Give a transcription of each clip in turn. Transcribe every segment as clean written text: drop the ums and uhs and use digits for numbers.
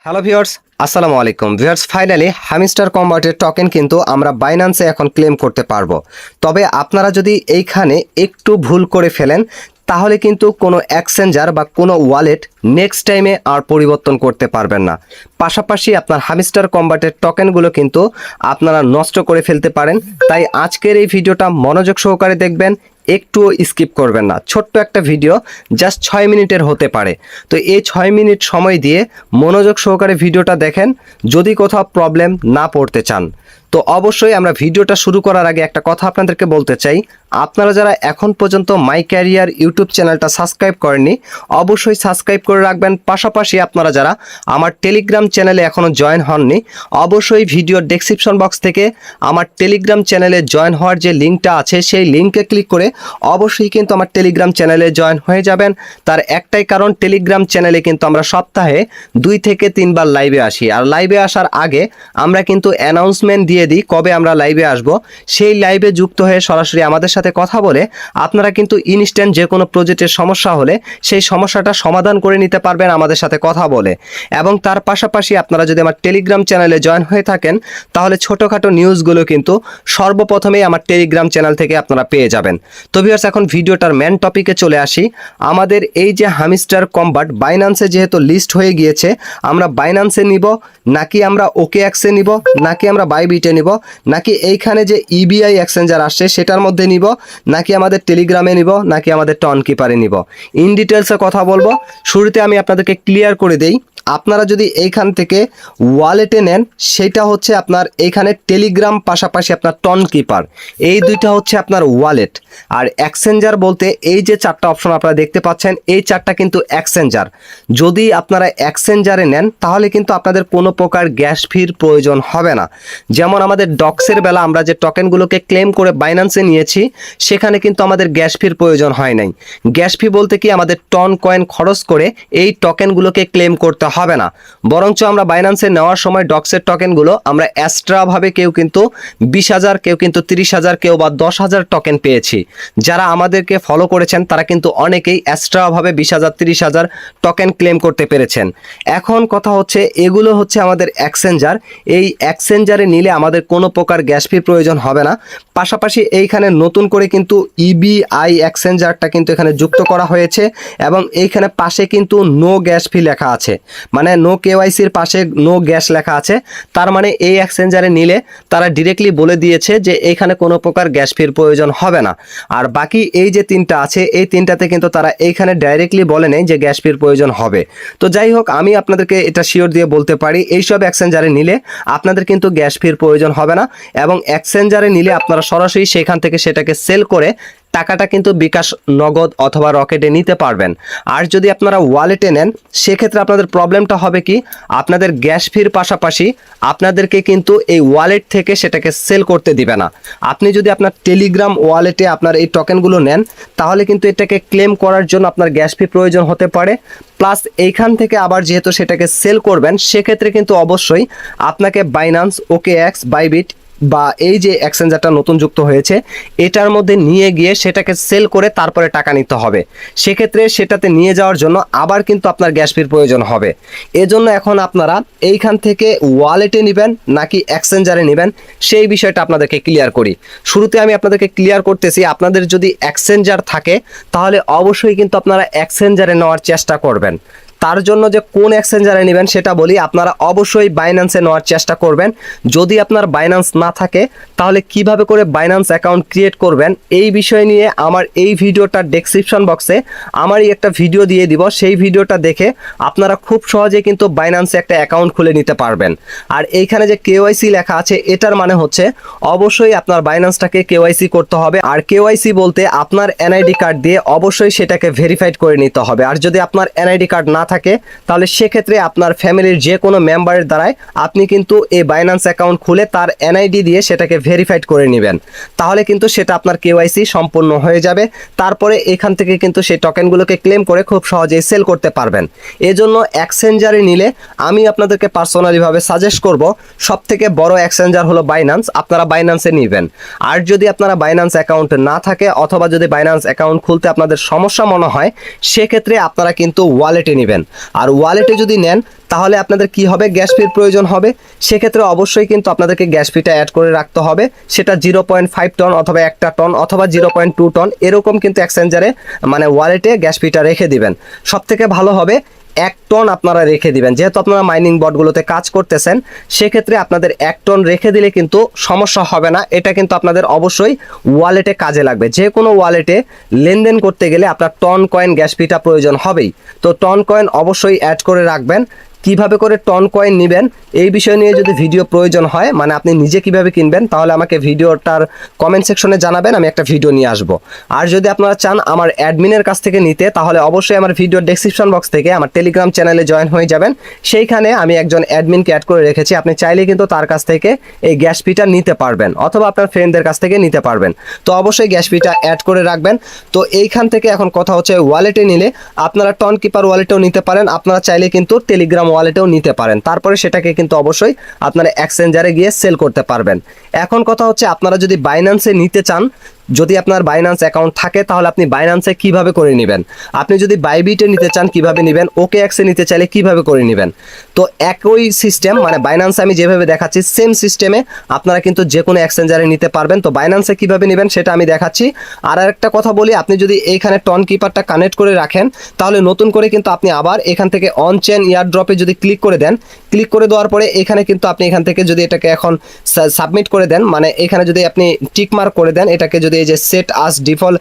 Hello viewers, আসসালামু আলাইকুম viewers. Finally hamster কম্বাটের token কিন্তু আমরা বাইন্যান্সে এখন ক্লেম করতে পারবো। তবে আপনারা যদি এইখানে একটু ভুল করে ফেলেন তাহলে কিন্তু কোনো এক্সচেঞ্জার বা কোনো ওয়ালেট নেক্সট টাইমে আর পরিবর্তন করতে পারবেন না। পাশাপাশি আপনার হামিস্টার কম্বাটের টোকেনগুলো কিন্তু আপনারা নষ্ট করে ফেলতে পারেন। তাই আজকের এই ভিডিওটা মনোযোগ সহকারে দেখবেন, একটুও স্কিপ করবেন না। ছোট্ট একটা ভিডিও, জাস্ট 6 মিনিটের হতে পারে। তো এই 6 মিনিট সময় দিয়ে মনোযোগ সহকারে ভিডিওটা দেখেন যদি কোথাও প্রবলেম না পড়তে চান। তো অবশ্যই আমরা ভিডিওটা শুরু করার আগে একটা কথা আপনাদেরকে বলতে চাই, আপনারা যারা এখন পর্যন্ত মাই ক্যারিয়ার ইউটিউব চ্যানেলটা সাবস্ক্রাইব করেননি অবশ্যই সাবস্ক্রাইব করে রাখবেন। পাশাপাশি আপনারা যারা আমার টেলিগ্রাম চ্যানেলে এখনও জয়েন হননি অবশ্যই ভিডিওর ডেসক্রিপশন বক্স থেকে আমার টেলিগ্রাম চ্যানেলে জয়েন হওয়ার যে লিঙ্কটা আছে সেই লিঙ্কে ক্লিক করে অবশ্যই কিন্তু আমার টেলিগ্রাম চ্যানেলে জয়েন হয়ে যাবেন। তার একটাই কারণ, টেলিগ্রাম চ্যানেলে কিন্তু আমরা সপ্তাহে 2 থেকে 3 বার লাইভে আসি। আর লাইভে আসার আগে আমরা কিন্তু অ্যানাউন্সমেন্ট দিয়ে দিই কবে আমরা লাইভে আসব। সেই লাইভে যুক্ত হয়ে সরাসরি আমাদের সাথে কথা বলে আপনারা কিন্তু ইনস্ট্যান্ট যে কোনো প্রজেক্টের সমস্যা হলে সেই সমস্যাটা সমাধান করে নিতে পারবেন আমাদের সাথে কথা বলে। এবং তার পাশাপাশি আপনারা যদি আমার টেলিগ্রাম চ্যানেলে জয়েন হয়ে থাকেন তাহলে ছোটোখাটো নিউজগুলো কিন্তু সর্বপ্রথমেই আমার টেলিগ্রাম চ্যানেল থেকে আপনারা পেয়ে যাবেন। তো ভিউয়ার্স, এখন ভিডিওটার মেন টপিকে চলে আসি। আমাদের এই যে হামিস্টার কম্বাট বাইন্যান্সে যেহেতু লিস্ট হয়ে গিয়েছে, আমরা বাইন্যান্সে নিব নাকি আমরা OKX-এ নিব নাকি আমরা বাইবিটে নিব নাকি এইখানে যে ইবিআই এক্সচেঞ্জার আসছে সেটার মধ্যে নিব নাকি আমাদের টেলিগ্রামে নিব নাকি আমাদের টনকিপারে নিব, ইন ডিটেলসে কথা বলবো। শুরুতে আমি আপনাদেরকে ক্লিয়ার করে দেই, আপনারা যদি এইখান থেকে ওয়ালেটে নেন সেটা হচ্ছে আপনার এইখানে টেলিগ্রাম, পাশাপাশি আপনার টনকিপার, এই দুইটা হচ্ছে আপনার ওয়ালেট। আর এক্সচেঞ্জার বলতে এই যে 4টা অপশন আপনারা দেখতে পাচ্ছেন এই 4টা কিন্তু এক্সচেঞ্জার। যদি আপনারা এক্সচেঞ্জারে নেন তাহলে কিন্তু আপনাদের কোনো প্রকার গ্যাস ফির প্রয়োজন হবে না। যেমন আমাদের ডক্সের বেলা আমরা যে টোকেনগুলোকে ক্লেম করে বাইন্যান্সে নিয়েছি সেখানে কিন্তু আমাদের গ্যাস ফির প্রয়োজন হয় নাই। গ্যাস ফি বলতে কি আমাদের টন কয়েন খরচ করে এই টোকেনগুলোকে ক্লেম করতে হবে না। বরঞ্চ আমরা বাইন্যান্সে নেওয়ার সময় ডক্সের টোকেনগুলো আমরা এক্সট্রাভাবে কেউ কিন্তু 20,000, কেউ কিন্তু 30,000, কেউ বা 10,000 টোকেন পেয়েছি। যারা আমাদেরকে ফলো করেছেন তারা কিন্তু অনেকেই এক্সট্রাভাবে 20,000 30,000 টোকেন ক্লেম করতে পেরেছেন। এখন কথা হচ্ছে এগুলো হচ্ছে আমাদের এক্সচেঞ্জার। এই এক্সচেঞ্জারে নিলে আমাদের কোনো প্রকার গ্যাস ফি প্রয়োজন হবে না। পাশাপাশি এইখানে নতুন করে কিন্তু ইবিআই এক্সচেঞ্জারটা কিন্তু এখানে যুক্ত করা হয়েছে এবং এইখানে পাশে কিন্তু নো গ্যাস ফি লেখা আছে, মানে নো কেওয়াইসির পাশে নো গ্যাস লেখা আছে। তার মানে এই এক্সচেঞ্জারে নিলে তারা ডিরেক্টলি বলে দিয়েছে যে এইখানে কোনো প্রকার গ্যাস ফির প্রয়োজন হবে না। আর বাকি এই যে 3টা আছে এই 3টাতে কিন্তু তারা এইখানে ডাইরেক্টলি বলে নেই যে গ্যাস ফির প্রয়োজন হবে। তো যাই হোক, আমি আপনাদেরকে এটা শিওর দিয়ে বলতে পারি এইসব এক্সচেঞ্জারে নিলে আপনাদের কিন্তু গ্যাস ফির প্রয়োজন হবে না। এবং এক্সচেঞ্জারে নিলে আপনারা সরাসরি সেখান থেকে সেটাকে সেল করে টাকাটা কিন্তু বিকাশ, নগদ অথবা রকেটে নিতে পারবেন। আর যদি আপনারা ওয়ালেটে নেন সেক্ষেত্রে আপনাদের প্রবলেমটা হবে কি, আপনাদের গ্যাস ফির পাশাপাশি আপনাদেরকে কিন্তু এই ওয়ালেট থেকে সেটাকে সেল করতে দিবে না। আপনি যদি আপনার টেলিগ্রাম ওয়ালেটে আপনার এই টোকেনগুলো নেন তাহলে কিন্তু এটাকে ক্লেম করার জন্য আপনার গ্যাস ফি প্রয়োজন হতে পারে। প্লাস এইখান থেকে আবার যেহেতু সেটাকে সেল করবেন সেক্ষেত্রে কিন্তু অবশ্যই আপনাকে বাইন্যান্স, OKX, বাইবিট বা এই যে এক্সচেঞ্জারটা নতুন যুক্ত হয়েছে এটার মধ্যে নিয়ে গিয়ে সেটাকে সেল করে তারপরে টাকা নিতে হবে। সেক্ষেত্রে সেটাতে নিয়ে যাওয়ার জন্য আবার কিন্তু আপনার গ্যাস ফির প্রয়োজন হবে। এজন্য এখন আপনারা এইখান থেকে ওয়ালেটে নেবেন নাকি এক্সচেঞ্জারে নেবেন সেই বিষয়টা আপনাদেরকে ক্লিয়ার করি। শুরুতে আমি আপনাদেরকে ক্লিয়ার করতেছি, আপনাদের যদি এক্সচেঞ্জার থাকে তাহলে অবশ্যই কিন্তু আপনারা এক্সচেঞ্জারে নেওয়ার চেষ্টা করবেন। তার জন্য যে কোন এক্সচেঞ্জারে নেবেন সেটা বলি, আপনারা অবশ্যই বাইন্যান্সে নেওয়ার চেষ্টা করবেন। যদি আপনার বাইন্যান্স না থাকে তাহলে কিভাবে করে বাইন্যান্স অ্যাকাউন্ট ক্রিয়েট করবেন এই বিষয় নিয়ে আমার এই ভিডিওটার ডেসক্রিপশন বক্সে আমারই একটা ভিডিও দিয়ে দিব। সেই ভিডিওটা দেখে আপনারা খুব সহজে কিন্তু বাইন্যান্সে একটা অ্যাকাউন্ট খুলে নিতে পারবেন। আর এইখানে যে কেওয়াইসি লেখা আছে এটার মানে হচ্ছে অবশ্যই আপনার বাইন্যান্সটাকে কেওয়াইসি করতে হবে। আর কেওয়াইসি বলতে আপনার এনআইডি কার্ড দিয়ে অবশ্যই সেটাকে ভেরিফাইড করে নিতে হবে। আর যদি আপনার এনআইডি কার্ড না থাকে তাহলে সেক্ষেত্রে আপনার ফ্যামিলির যে কোনো মেম্বারের দ্বারাই আপনি কিন্তু এই বাইন্যান্স অ্যাকাউন্ট খুলে তার এনআইডি দিয়ে সেটাকে ভেরিফাইড করে নেবেন। তাহলে কিন্তু সেটা আপনার কেওয়াইসি সম্পূর্ণ হয়ে যাবে। তারপরে এখান থেকে কিন্তু সেই টোকেনগুলোকে ক্লেম করে খুব সহজেই সেল করতে পারবেন। এজন্য এক্সচেঞ্জারে নিলে আমি আপনাদেরকে পার্সোনালিভাবে সাজেস্ট করব সবথেকে বড় এক্সচেঞ্জার হলো বাইন্যান্স, আপনারা বাইন্যান্সে নেবেন। আর যদি আপনারা বাইন্যান্স অ্যাকাউন্ট না থাকে অথবা যদি বাইন্যান্স অ্যাকাউন্ট খুলতে আপনাদের সমস্যা মনে হয় সেক্ষেত্রে আপনারা কিন্তু ওয়ালেটে নেবেন। আর ওয়ালেটে যদি নেন তাহলে আপনাদের কি হবে, গ্যাস ফির প্রয়োজন হবে। সেক্ষেত্রে অবশ্যই কিন্তু আপনাদেরকে গ্যাস ফিটা অ্যাড করে রাখতে হবে। সেটা 0.5 টন অথবা 1 টন অথবা 0.2 টন এরকম কিন্তু এক্সচেঞ্জারে মানে ওয়ালেটে গ্যাস ফিটা রেখে দিবেন। সব থেকে ভালো হবে 1 টন আপনারা রেখে দিবেন, যেহেতু আপনারা মাইনিং বটগুলোতে কাজ করতেছেন। সেক্ষেত্রে আপনাদের 1 টন রেখে দিলে কিন্তু সমস্যা হবে না। এটা কিন্তু আপনাদের অবশ্যই ওয়ালেটে কাজে লাগবে। যে কোনো ওয়ালেটে লেনদেন করতে গেলে আপনার টন কয়েন গ্যাস ফিটা প্রয়োজন হবেই। তো টন কয়েন অবশ্যই অ্যাড করে রাখবেন। কিভাবে করে টন কয়েন নেবেন এই বিষয় নিয়ে যদি ভিডিও প্রয়োজন হয়, মানে আপনি নিজে কিভাবে কিনবেন, তাহলে আমাকে ভিডিওটার কমেন্ট সেকশনে জানাবেন, আমি একটা ভিডিও নিয়ে আসব। আর যদি আপনারা চান আমার অ্যাডমিনের কাছ থেকে নিতে, তাহলে অবশ্যই আমার ভিডিও ডেসক্রিপশন বক্স থেকে আমার টেলিগ্রাম চ্যানেলে জয়েন হয়ে যাবেন। সেইখানে আমি একজন অ্যাডমিনকে অ্যাড করে রেখেছি, আপনি চাইলে কিন্তু তার কাছ থেকে এই গ্যাস ফিটা নিতে পারবেন অথবা আপনার ফ্রেন্ডদের কাছ থেকে নিতে পারবেন। তো অবশ্যই গ্যাস ফিটা অ্যাড করে রাখবেন। তো এইখান থেকে এখন কথা হচ্ছে ওয়ালেটে নিলে আপনারা টন কিপার ওয়ালেটেও নিতে পারেন, আপনারা চাইলে কিন্তু টেলিগ্রাম ওয়ালেটেও নিতে পারেন। তারপরে সেটাকে কিন্তু অবশ্যই আপনারা এক্সচেঞ্জারে গিয়ে সেল করতে পারবেন। এখন কথা হচ্ছে আপনারা যদি বাইন্যান্সে নিতে চান, যদি আপনার বাইন্যান্স অ্যাকাউন্ট থাকে তাহলে আপনি বাইন্যান্সে কিভাবে করে নেবেন, আপনি যদি বাইবিটে নিতে চান কিভাবে নেবেন, OKX এ নিতে চাইলে কিভাবে করে নেবেন। তো একই সিস্টেম, মানে বাইন্যান্সে আমি যেভাবে দেখাচ্ছি সেম সিস্টেমে আপনারা কিন্তু যে কোনো এক্সচেঞ্জারে নিতে পারবেন। তো বাইন্যান্সে কিভাবে নেবেন সেটা আমি দেখাচ্ছি। আর একটা কথা বলি, আপনি যদি এইখানে টন কিপারটা কানেক্ট করে রাখেন তাহলে নতুন করে কিন্তু আপনি আবার এখান থেকে অন চেন ইয়ারড্রপে যদি ক্লিক করে দেন, ক্লিক করে দেওয়ার পরে এখানে কিন্তু আপনি এখান থেকে যদি এটাকে এখন সাবমিট করে দেন, মানে এখানে যদি আপনি টিক মার্ক করে দেন, এটাকে যদি এই যে সেট আস ডিফল্ট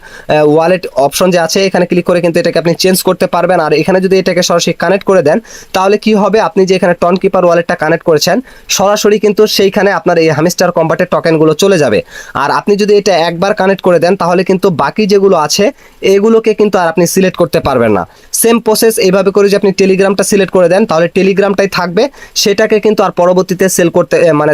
ওয়ালেট অপশন যে আছে এখানে ক্লিক করে কিন্তু এটাকে আপনি চেঞ্জ করতে পারবেন। আর এখানে যদি এটাকে সরাসরি কানেক্ট করে দেন তাহলে কি হবে, আপনি যে এখানে টন কিপার ওয়ালেটটা কানেক্ট করেছেন সরাসরি কিন্তু সেইখানে আপনার এই হামিস্টার কম্বাটের টোকেনগুলো চলে যাবে। আর আপনি যদি এটা একবার কানেক্ট করে দেন তাহলে কিন্তু বাকি যেগুলো আছে এগুলোকে কিন্তু আর আপনি সিলেক্ট করতে পারবেন না। সেম প্রসেস এইভাবে করে যে আপনি টেলিগ্রামটা সিলেক্ট করে দেন তাহলে টেলিগ্রামটাই থাকবে, সেটাকে কিন্তু আর পরবর্তীতে সেল করতে মানে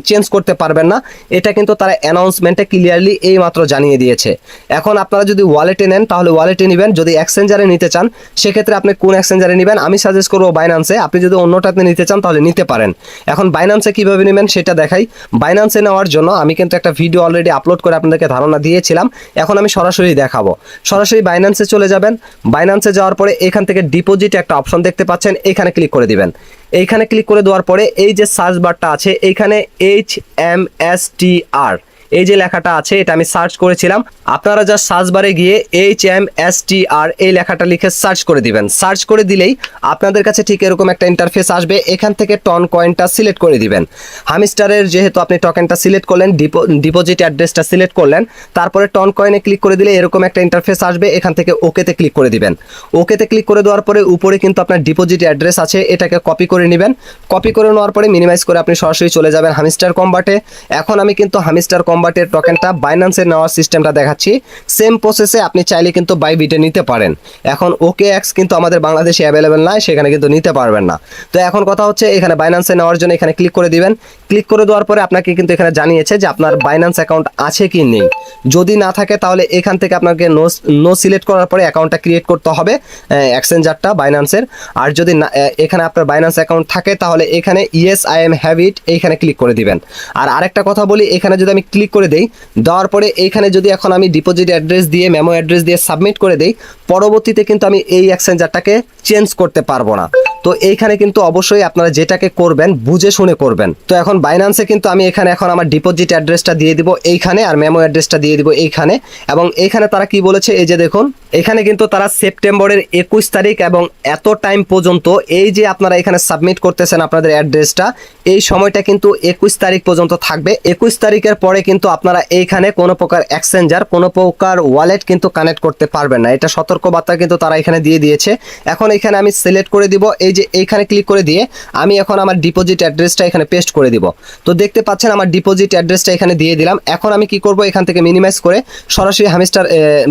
চেঞ্জ করতে পারবেন না। এটা কিন্তু তারা অ্যানাউন্সমেন্টে ক্লিয়ারলি এই মাত্র জানিয়ে দিয়েছে। এখন আপনারা যদি ওয়ালেটে নেন তাহলে ওয়ালেটে নেবেন, যদি এক্সচেঞ্জারে নিতে চান সেক্ষেত্রে আপনি কোন এক্সচেঞ্জারে নেবেন আমি সাজেস্ট করবো বাইন্যান্সে। আপনি যদি অন্যটাতে নিতে চান তাহলে নিতে পারেন। এখন বাইন্যান্সে কিভাবে নেবেন সেটা দেখাই। বাইন্যান্সে নেওয়ার জন্য আমি কিন্তু একটা ভিডিও অলরেডি আপলোড করে আপনাদেরকে ধারণা দিয়েছিলাম, এখন আমি সরাসরি দেখাবো। সরাসরি বাইন্যান্সে চলে যাবেন। বাইন্যান্সে যাওয়ার পরে এখান থেকে ডিপোজিট একটা অপশন দেখতে পাচ্ছেন, এখানে ক্লিক করে দিবেন। এইখানে ক্লিক করে দেওয়ার পরে এই যে সার্চ বারটা আছে এইখানে HMSTR এই যে লেখাটা আছে এটা আমি সার্চ করেছিলাম। আপনারা যা সার্চ বারে গিয়ে HMSTR এই লেখাটা লিখে সার্চ করে দিবেন। সার্চ করে দিলেই আপনাদের কাছে ঠিক এরকম একটা ইন্টারফেস আসবে। এখান থেকে টন কয়েনটা সিলেক্ট করে দিবেন। হামিস্টারের যেহেতু আপনি টোকেনটা সিলেক্ট করলেন, ডিপোজিট অ্যাড্রেসটা সিলেক্ট করলেন, তারপরে টন কয়েনে ক্লিক করে দিলে এরকম একটা ইন্টারফেস আসবে। এখান থেকে ওকেতে ক্লিক করে দিবেন। ওকেতে ক্লিক করে দেওয়ার পরে উপরে কিন্তু আপনার ডিপোজিট অ্যাড্রেস আছে, এটাকে কপি করে নেবেন। কপি করে নেওয়ার পরে মিনিমাইজ করে আপনি সরাসরি চলে যাবেন হামিস্টার কম্বাটে। এখন আমি কিন্তু হামিস্টার কম্বাটের টোকেনটা বাইন্যান্সে নেওয়ার সিস্টেমটা দেখাচ্ছি। সেম প্রসেসে আপনি চাইলে কিন্তু বাইবিটে নিতে পারেন। এখন OKX কিন্তু আমাদের বাংলাদেশে অ্যাভেলেবেল নয়, সেখানে কিন্তু নিতে পারবেন না। তো এখন কথা হচ্ছে এখানে বাইন্যান্সে নেওয়ার জন্য এখানে ক্লিক করে দিবেন। ক্লিক করে দেওয়ার পরে আপনাকে কিন্তু এখানে জানিয়েছে যে আপনার বাইন্যান্স অ্যাকাউন্ট আছে কি নেই। যদি না থাকে তাহলে এখান থেকে আপনাকে নো সিলেক্ট করার পরে অ্যাকাউন্টটা ক্রিয়েট করতে হবে এক্সচেঞ্জারটা বাইন্যান্সের। আর যদি না এখানে আপনার বাইন্যান্স অ্যাকাউন্ট থাকে তাহলে এখানে yes I am have it এইখানে ক্লিক করে দিবেন। আর আরেকটা কথা বলি, এখানে যদি আমি ক্লিক করে দেই, দেওয়ার পরে এইখানে যদি এখন আমি ডিপোজিট অ্যাড্রেস দিয়ে মেমো অ্যাড্রেস দিয়ে সাবমিট করে দেই, পরবর্তীতে কিন্তু আমি এই এক্সচেঞ্জারটাকে চেঞ্জ করতে পারবো না। তো এইখানে কিন্তু অবশ্যই আপনারা যেটাকে করবেন বুঝে শুনে করবেন। তো এখন বাইন্যান্সে কিন্তু আমি এখানে এখন আমার ডিপোজিট অ্যাড্রেসটা দিয়ে দিব এইখানে, আর মেমো অ্যাড্রেসটা দিয়ে দিব এইখানে। এবং এইখানে তারা কি বলেছে, এই যে দেখুন এখানে কিন্তু তারা সেপ্টেম্বরের 21 তারিখ এবং এত টাইম পর্যন্ত এই যে আপনারা এখানে সাবমিট করতেছেন আপনাদের অ্যাড্রেসটা, এই সময়টা কিন্তু 21 তারিখ পর্যন্ত থাকবে। 21 তারিখের পরে কিন্তু আপনারা এইখানে কোনো প্রকার এক্সচেঞ্জার কোনো প্রকার ওয়ালেট কিন্তু কানেক্ট করতে পারবেন না। এটা সতর্কবার্তা কিন্তু তারা এখানে দিয়ে দিয়েছে। এখন এখানে আমি সিলেক্ট করে দিব, এই যে এইখানে ক্লিক করে দিয়ে আমি এখন আমার ডিপোজিট অ্যাড্রেসটা এখানে পেস্ট করে দিব। তো দেখতে পাচ্ছেন আমার ডিপোজিট অ্যাড্রেসটা এখানে দিয়ে দিলাম। এখন আমি কি করব, এখান থেকে মিনিমাইজ করে সরাসরি হামিস্টার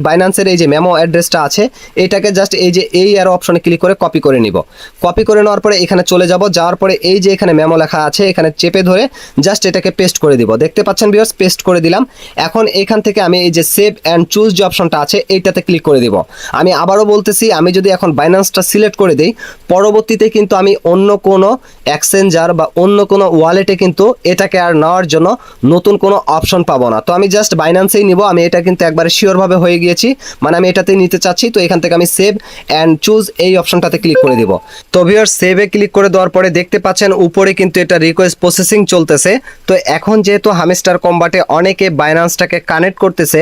বাইন্যান্সের এই যে মেমো অ্যাড্রেসটা আছে এটাকে জাস্ট এই যে এই অ্যারো অপশনে ক্লিক করে কপি করে নিব। কপি করে নেওয়ার পরে এখানে চলে যাব, যাওয়ার পরে এই যে এখানে মেমো লেখা আছে এখানে চেপে ধরে জাস্ট এটাকে পেস্ট করে দিব। দেখতে পাচ্ছেন ভিউয়ার্স, পেস্ট করে দিলাম। এখন এখান থেকে আমি এই যে সেভ অ্যান্ড চুজ যে অপশনটা আছে এইটাতে ক্লিক করে দিব। আমি আবারও বলতেছি, আমি যদি এখন বাইন্যান্সটা সিলেক্ট করে দিই, পরবর্তী পরবর্তীতে কিন্তু আমি অন্য কোনো এক্সচেঞ্জার বা অন্য কোনো ওয়ালেটে কিন্তু এটাকে আর নেওয়ার জন্য নতুন কোনো অপশন পাবো না। তো আমি জাস্ট বাইন্যান্সেই নিব। আমি এটা কিন্তু একবারে শিওরভাবে হয়ে গিয়েছি, মানে আমি এটাতেই নিতে চাচ্ছি। তো এখান থেকে আমি সেভ অ্যান্ড চুজ এই অপশনটাতে ক্লিক করে দিব। তো ভিউয়ার্স, সেভে ক্লিক করে দেওয়ার পরে দেখতে পাচ্ছেন উপরে কিন্তু এটা রিকোয়েস্ট প্রসেসিং চলতেছে। তো এখন যেহেতু হামস্টার কম্বাটে অনেকে বাইন্যান্সটাকে কানেক্ট করতেছে,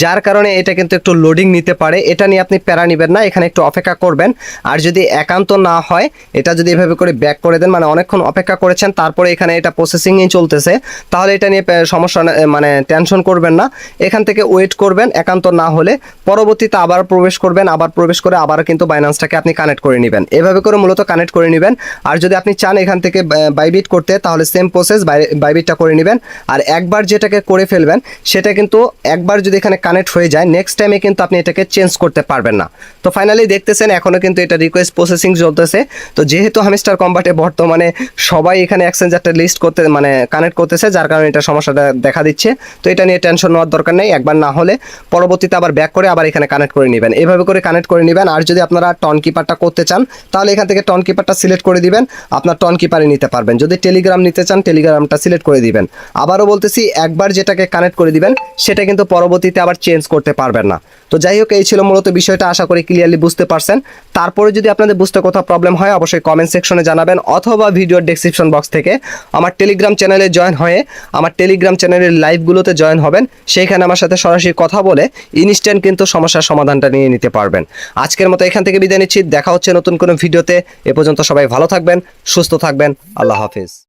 যার কারণে এটা কিন্তু একটু লোডিং নিতে পারে। এটা নিয়ে আপনি প্যারা নেবেন না, এখানে একটু অপেক্ষা করবেন। আর যদি একান্ত না হয়, এটা যদি এভাবে করে ব্যাক করে দেন, মানে অনেকক্ষণ অপেক্ষা করেছেন তারপরে এখানে এটা প্রসেসিংই চলতেছে, তাহলে এটা নিয়ে সমস্যা মানে টেনশন করবেন না। এখান থেকে ওয়েট করবেন, একান্ত না হলে পরবর্তীতে আবার প্রবেশ করবেন, আবার প্রবেশ করে আবার কিন্তু বাইন্যান্সটাকে আপনি কানেক্ট করে নেবেন। এভাবে করে মূলত কানেক্ট করে নেবেন। আর যদি আপনি চান এখান থেকে বাইবিট করতে, তাহলে সেম প্রসেস বাইবিটটা করে নেবেন। আর একবার যেটাকে করে ফেলবেন সেটা কিন্তু একবার যদি এখানে কানেক্ট হয়ে যায়, নেক্সট টাইমে কিন্তু আপনি এটাকে চেঞ্জ করতে পারবেন না। তো ফাইনালি দেখতেছেন এখনও কিন্তু এটা রিকোয়েস্ট প্রসেসিং চলতেছে। তো যেহেতু হামস্টার কম্বাটে বর্তমানে সবাই এখানে এক্সচেঞ্জারটা লিস্ট করতে মানে কানেক্ট করতেছে, যার কারণে এটা সমস্যাটা দেখা দিচ্ছে। তো এটা নিয়ে টেনশন নেওয়ার দরকার নেই। একবার না হলে পরবর্তীতে আবার ব্যাক করে আবার এখানে কানেক্ট করে নেবেন। এভাবে করে কানেক্ট করে নেবেন। আর যদি আপনারা টন কিপারটা করতে চান, তাহলে এখান থেকে টন কিপারটা সিলেক্ট করে দিবেন, আপনার টন কিপারে নিতে পারবেন। যদি টেলিগ্রাম নিতে চান, টেলিগ্রামটা সিলেক্ট করে দিবেন। আবারও বলতেছি, একবার যেটাকে কানেক্ট করে দিবেন সেটা কিন্তু পরবর্তীতে আবার চেঞ্জ করতে পারবেন না। তো যাই হোক, এই ছিল মূলত বিষয়টা। আশা করি ক্লিয়ারলি বুঝতে পারছেন। তারপরে যদি আপনাদের বুঝতে কোথাও প্রবলেম হয়, অবশ্যই কমেন্ট সেকশনে জানাবেন, অথবা ভিডিওর ডেসক্রিপশন বক্স থেকে আমার টেলিগ্রাম চ্যানেলে জয়েন হয়ে আমার টেলিগ্রাম চ্যানেলের লাইভগুলোতে জয়েন হবেন। সেইখানে আমার সাথে সরাসরি কথা বলে ইনস্ট্যান্ট কিন্তু সমস্যার সমাধানটা নিয়ে নিতে পারবেন। আজকের মতো এখান থেকে বিদায় নিচ্ছি। দেখা হচ্ছে নতুন কোনো ভিডিওতে। এ পর্যন্ত সবাই ভালো থাকবেন, সুস্থ থাকবেন। আল্লাহ হাফেজ।